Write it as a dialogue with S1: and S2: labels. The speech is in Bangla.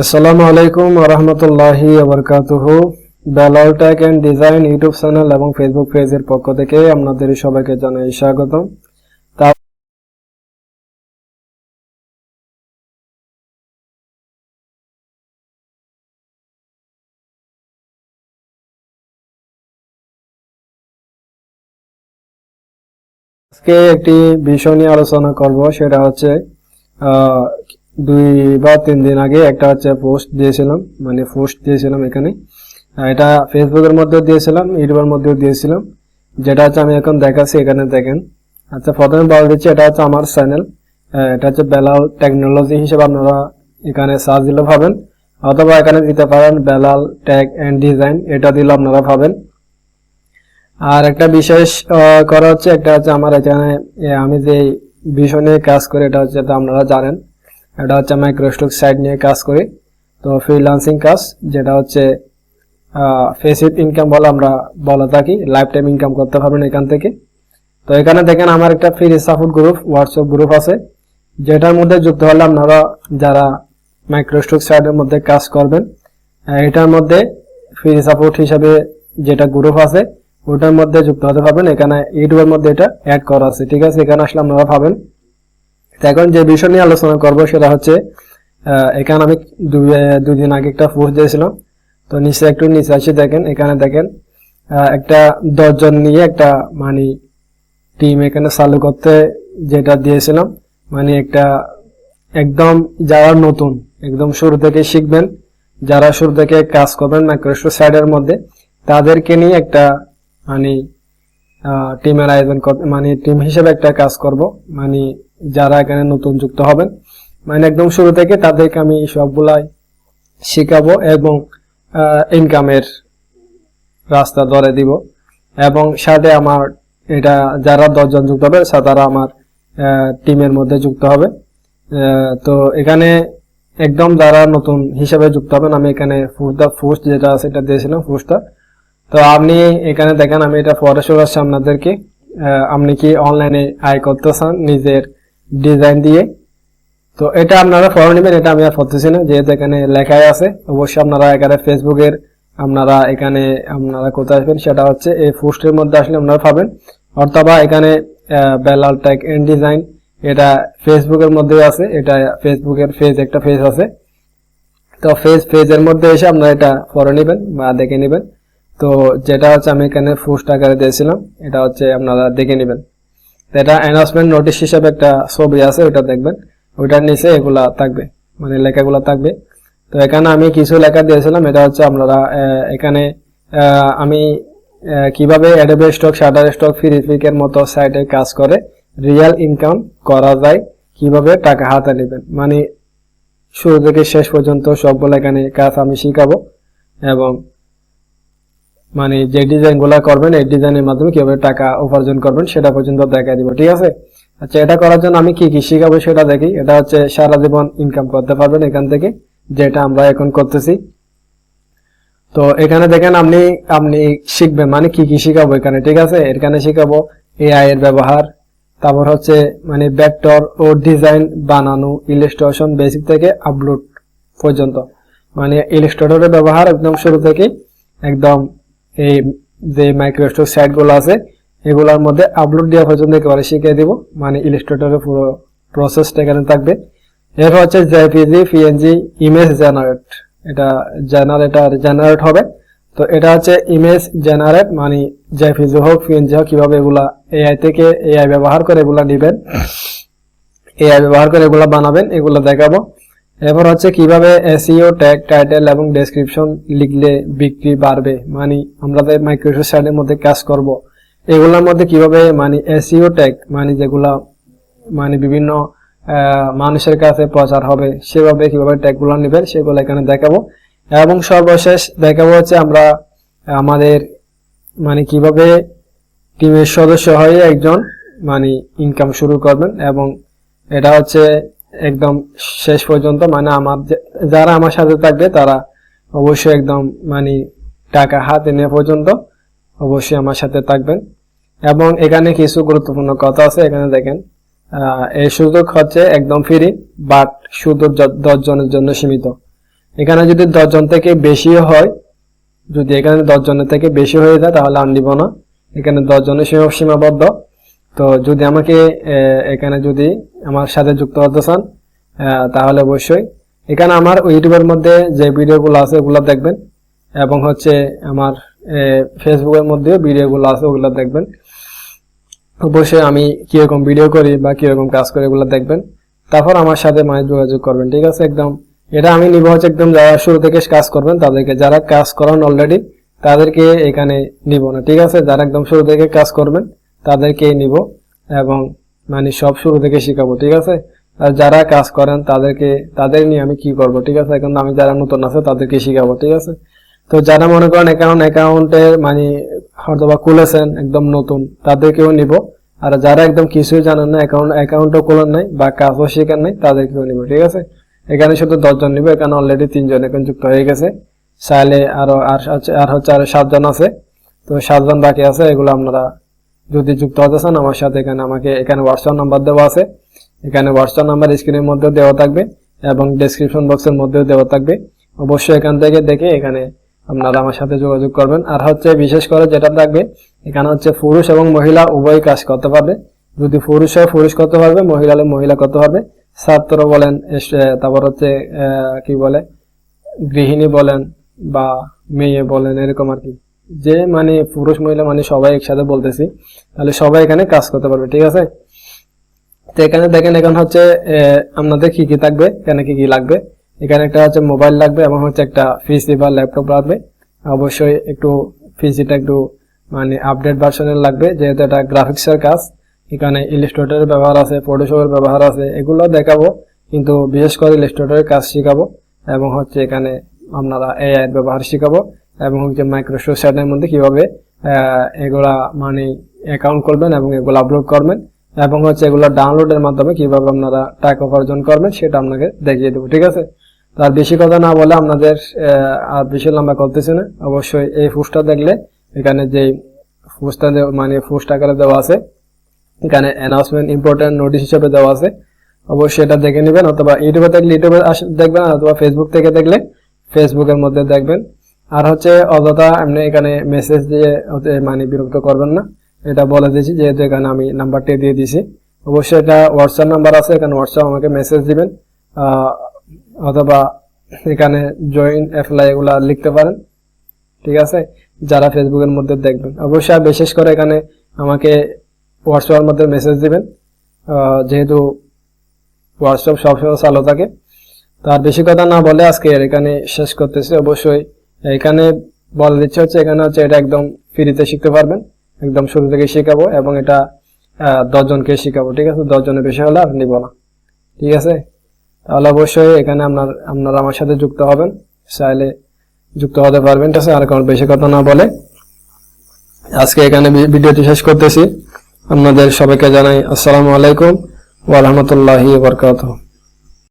S1: আসসালামু আলাইকুম ওয়া রাহমাতুল্লাহি ওয়া বারাকাতুহু। Belal tech and design YouTube channel এবং ফেসবুক পেজের পক্ষ থেকে আপনাদের সবাইকে জানাই স্বাগতম। আজকে একটি বিষয় নিয়ে আলোচনা করব, সেটা হচ্ছে 2 বা 3 দিন আগে একটা হচ্ছে পোস্ট দিয়েছিলাম এখানে। এটা ফেসবুকের মধ্যে দিয়েছিলাম, ইউটিউবের মধ্যেও দিয়েছিলাম, যেটা হচ্ছে আমি এখন দেখাচ্ছি। এখানে দেখেন। আচ্ছা, প্রথমে বলে দিচ্ছি, এটা হচ্ছে আমার চ্যানেল। এটা হচ্ছে বেলাল টেকনোলজি হিসেবে আপনারা এখানে সার্চ দিলে পাবেন, অথবা এখানে দিতে পারেন বেলাল টেক এন্ড ডিজাইন, এটা দিলে আপনারা পাবেন। আর একটা বিশেষ করা হচ্ছে, একটা হচ্ছে আমার এখানে আমি যে বিষয় নিয়ে কাজ করি, এটা হচ্ছে আপনারা জানেন, এটা হচ্ছে মাইক্রোস্টক সাইট নিয়ে কাজ করি। তো ফ্রিল্যান্সিং কাজ, যেটা হচ্ছে ফেসিভ ইনকাম বলে আমরা বলে থাকি, লাইফ টাইম ইনকাম করতে পারবেন এখান থেকে। তো এখানে দেখেন আমার একটা free support group, WhatsApp group আছে, যেটার মধ্যে যুক্ত হলে আপনারা যারা মাইক্রোস্টক সাইটের মধ্যে কাজ করবেন, এটার মধ্যে ফ্রি সাপোর্ট হিসাবে যেটা গ্রুপ আছে ওটার মধ্যে যুক্ত হতে পারবেন। এখানে ইউটিউবের মধ্যে এটা অ্যাড করা আছে, ঠিক আছে? এখানে আসলে আপনারা পাবেন। এখন যে বিষয় নিয়ে আলোচনা করব সেটা হচ্ছে, এখানে আমি দুদিন আগে একটা পোস্ট দিয়েছিলাম। তো নিচে আসে দেখেন, এখানে দেখেন একটা 10 জন নিয়ে একটা টিম এখানে চালু করতে যেটা দিয়েছিলাম, একটা একদম যারা নতুন, একদম শুরু থেকে শিখবেন, যারা শুরু থেকে কাজ করবেন মাইক্রোসফট সাইটের মধ্যে, তাদেরকে নিয়ে একটা টিমের আয়োজন করতে, টিম হিসেবে একটা কাজ করব। যারা এখানে নতুন যুক্ত হবেন, একদম শুরু থেকে তাদেরকে আমি সবগুলাই শিখাবো এবং ইনকামের রাস্তা ধরে দিব। এবং সাথে আমার এটা যারা 10 জন যুক্ত হবে তারা আমার টিমের মধ্যে যুক্ত হবে। তো এখানে একদম যারা নতুন হিসেবে যুক্ত হবেন, আমি এখানে পোস্ট যেটা আছে এটা দিয়েছিলাম পোস্টটা। তো আপনি এখানে দেখেন, আমি এটা পরে শোনাচ্ছি আপনাদেরকে। আপনি কি অনলাইনে আয় করতে চান নিজের ডিজাইন দিয়ে? তো এটা আপনারা পড়ে নেবেন, এটা আমি আর পড়তেছি না, যেহেতু এখানে লেখাই আছে। অবশ্যই আপনারা এখানে ফেসবুকের আপনারা কোথায় আসবেন সেটা হচ্ছে এই পোস্টের মধ্যে আসলে আপনারা পাবেন, অথবা এখানে বেলাল টেক এন্ড ডিজাইন এটা ফেসবুকের মধ্যে আছে। এটা ফেসবুকের একটা পেজ আছে। তো পেজের মধ্যে এসে আপনারা এটা পড়ে নেবেন বা দেখে নেবেন। তো যেটা হচ্ছে আমি এখানে পোস্ট আকারে দিয়েছিলাম, এটা হচ্ছে আপনারা দেখে নেবেন। এটা অ্যানাউন্সমেন্ট নোটিশ হিসেবে একটা ছবি আছে, ওটা দেখবেন, ওইটার নিচে এগুলা থাকবে, লেখাগুলা থাকবে। তো এখানে আমি কিছু লেখা দিয়েছিলাম, এটা হচ্ছে আপনারা এখানে আমি কিভাবে অ্যাডোবে স্টক, শাটারস্টক, ফ্রিপিকের মতো সাইটে কাজ করে রিয়েল ইনকাম করা যায়, কিভাবে টাকা হাতে নেবেন, শুরু থেকে শেষ পর্যন্ত সবগুলো এখানে কাজ আমি শিখাবো। এবং যে ডিজাইন গুলা করবেন, এই ডিজাইনের মাধ্যমে কিভাবে টাকা উপার্জন করবেন সেটা পর্যন্ত দেখাই দিব, ঠিক আছে? আচ্ছা, এটা করার জন্য আমি কি কি শিখাবো সেটা দেখি। এটা হচ্ছে সারা জীবন ইনকাম করতে পারবেন এখান থেকে, যেটা আমরা এখন করতেছি। তো এখানে দেখেন আপনি শিখবেন কি কি শিখাবো এখানে, ঠিক আছে? এখানে শিখাবো এআই এর ব্যবহার, তারপর হচ্ছে ভেক্টর ও ডিজাইন বানানো, ইলাস্ট্রেশন বেসিক থেকে আপলোড পর্যন্ত, ইলাস্ট্রেটরের ব্যবহার একদম শুরু থেকে একদম এই যে মাইক্রোসফট সাইট গুলো আছে এগুলোর মধ্যে আপলোড দেওয়া পর্যন্ত একেবারে শিখিয়ে দিব। ইলাস্ট্রেটরের পুরো প্রসেসটা এখানে থাকবে। এরপর হচ্ছে জেপিজি, পিএনজি ইমেজ জেনারেট, এটা জেনারেট হবে। তো এটা হচ্ছে ইমেজ জেনারেট, জেপিজি হোক পিএনজি হোক, কিভাবে এগুলা এআই ব্যবহার করে এগুলা দিবেন, এআই ব্যবহার করে এগুলা বানাবেন, এগুলো দেখাবো। এরপর হচ্ছে কিভাবে এসইও, ট্যাগ, টাইটেল এবং ডেসক্রিপশন লিখলে বিক্রি বাড়বে, আমরা যে মাইক্রোসফট সাইটের মধ্যে কাজ করব এগুলোর মধ্যে কিভাবে এসইও ট্যাগ, যেগুলা বিভিন্ন মানুষের কাছে প্রচার হবে, সেভাবে কিভাবে ট্যাগগুলো নেবেন সেগুলো এখানে দেখাবো। এবং সর্বশেষ দেখাবো হচ্ছে আমরা আমাদের কিভাবে টিমের সদস্য হয়ে একজন ইনকাম শুরু করবেন। এবং এটা হচ্ছে একদম শেষ পর্যন্ত, যারা আমার সাথে থাকবে তারা অবশ্যই একদম টাকা হাতে নেওয়া পর্যন্ত অবশ্যই আমার সাথে থাকবেন। এবং এখানে কিছু গুরুত্বপূর্ণ কথা আছে, এখানে দেখেন, এই সুযোগ হচ্ছে একদম ফ্রি, বাট শুধু 10 জনের জন্য সীমিত। এখানে যদি 10 জন থেকে বেশি হয়, যদি এখানে 10 জনের থেকে বেশি হয়ে যায় তাহলে আর নিব না। এখানে 10 জনের সীমাবদ্ধ। তো যদি আমাকে এখানে যদি আমার সাথে যুক্ত হতে চান তাহলে অবশ্যই এখানে আমার ইউটিউবের মধ্যে যে ভিডিওগুলো আছে ওগুলো দেখবেন, এবং হচ্ছে আমার ফেসবুকের মধ্যে ভিডিওগুলো আছে ওগুলো দেখবেন। অবশ্যই আমি কিরকম ভিডিও করি বা কিরকম কাজ করি এগুলো দেখবেন, তারপর আমার সাথে যোগাযোগ করবেন। ঠিক আছে, একদম এটা আমি নিব হচ্ছে একদম যারা শুরু থেকে কাজ করবেন তাদেরকে, যারা কাজ করেন অলরেডি তাদেরকে এখানে নিব না। ঠিক আছে, যারা একদম শুরু থেকে কাজ করবেন তাদেরকে নিব এবং মানে সব শুরু থেকে শিখাবো। ঠিক আছে, আর যারা কাজ করেন তাদের নিয়ে আমি কি করব। ঠিক আছে, এখন আমি যারা নতুন আছে তাদেরকে শিখাবো। ঠিক আছে, তো যারা মনে করেন অ্যাকাউন্টে মানে হয়তো বা খুলেছেন একদম নতুন তাদেরকেও নিব, আর যারা একদম কিছুই জানেন না, অ্যাকাউন্টও খোলেন নাই বা কাজও শেখেন নাই তাদেরকেও নিব। ঠিক আছে, এখানে শুধু 10 জন নিব, এখানে অলরেডি 3 জন এখন যুক্ত হয়ে গেছে। চাইলে আরো 7 জন আছে, তো 7 জন বাকি আছে। এগুলো আপনারা যদি যুক্ত হতে চান আমার সাথে এখানে হোয়াটসঅ্যাপ নাম্বার দেওয়া আছে, এখানে হোয়াটসঅ্যাপ নাম্বার স্ক্রিনের মধ্যে দেওয়া থাকবে এবং ডেসক্রিপশন বক্সের মধ্যেও দেওয়া থাকবে। অবশ্যই এখান থেকে দেখে এখানে আপনারা আমার সাথে যোগাযোগ করবেন। আর হচ্ছে বিশেষ করে যেটা থাকবে এখানে হচ্ছে পুরুষ এবং মহিলা উভয় কাজ করতে পারবে। যদি পুরুষ হয় পুরুষ করতে পারবে, মহিলা হলে মহিলা করতে পারবে। ছাত্র বলেন, তারপর হচ্ছে কি বলে গৃহিণী বলেন বা মেয়ে বলেন, এরকম আর কি, যে মানে পুরুষ মহিলা মানে সবাই একসাথে বলতেছি, তাহলে সবাই এখানে কাজ করতে পারবে। ঠিক আছে, তো এখানে দেখেন এখন হচ্ছে আপনাদের কি কি থাকবে, এখানে কি কি লাগবে। এখানে একটা হচ্ছে মোবাইল লাগবে এবং হচ্ছে একটা পিসি বা ল্যাপটপ লাগবে। অবশ্যই একটু পিসিটা একটু মানে আপডেট ভার্সনের লাগবে, যেহেতু এটা গ্রাফিক্সের কাজ। এখানে ইলাস্ট্রেটরের ব্যবহার আছে, ফটোশপের ব্যবহার আছে, এগুলো দেখাবো, কিন্তু বিশেষ করে ইলাস্ট্রেটরের কাজ শিখাবো এবং হচ্ছে এখানে আপনারা এআই এর ব্যবহার শিখাবো এবং হচ্ছে মাইক্রোসফট সেটের মধ্যে কিভাবে এগুলা মানে অ্যাকাউন্ট করবেন এবং এগুলো আপলোড করবেন এবং হচ্ছে এগুলো ডাউনলোডের মাধ্যমে কিভাবে আপনারা টাকা উপার্জন করবেন সেটা আপনাকে দেখিয়ে দেবো। ঠিক আছে, তার বেশি কথা না বলে আপনাদের আর বেশি লম্বা করতেছি না। অবশ্যই এই পোস্টটা দেখলে এখানে যে পোস্টটা মানে পোস্ট আকারে দেওয়া আছে, এখানে অ্যানাউন্সমেন্ট ইম্পর্টেন্ট নোটিশ হিসেবে দেওয়া আছে, অবশ্যই এটা দেখে নেবেন। অথবা ইউটিউবে দেখলে ইউটিউবে দেখবেন, অথবা ফেসবুক থেকে দেখলে ফেসবুকের মধ্যে দেখবেন। আর হচ্ছে অযথা এমনি এখানে মেসেজ দিয়ে মানে বিরক্ত করবেন না, এটা বলে দিয়েছি যেহেতু এখানে আমি নাম্বারটি দিয়ে দিয়েছি। অবশ্যই এটা হোয়াটসঅ্যাপ নাম্বার আছে, এখানে হোয়াটসঅ্যাপ আমাকে মেসেজ দিবেন, অথবা এখানে জয়েন অ্যাপ্লাই এগুলা লিখতে পারেন। ঠিক আছে, যারা ফেসবুকের মধ্যে দেখবেন অবশ্যই বিশেষ করে এখানে আমাকে হোয়াটসঅ্যাপের মধ্যে মেসেজ দিবেন, যেহেতু হোয়াটসঅ্যাপ সবসময় চালু থাকে। তার বেশি কথা না বলে আজকে এখানে শেষ করতেছি। অবশ্যই এখানে বলে দিচ্ছে হচ্ছে এখানে হচ্ছে এটা একদম ফ্রিতে শিখতে পারবেন, একদম শুরু থেকে শেখাবো এবং এটা 10 জনকে শিখাবো। ঠিক আছে, 10 জনের বেশি হলে আর নিব না। ঠিক আছে, তাহলে অবশ্যই এখানে আপনারা আমার সাথে যুক্ত হবেন, চাইলে যুক্ত হতে পারবেন। ঠিক আছে, আর কোনো বেশি কথা না বলে আজকে এখানে ভিডিওটি শেষ করতেছি। আপনাদের সবাইকে জানাই আসসালামু আলাইকুম ওয়া রাহমাতুল্লাহি ওয়া বারাকাতুহু।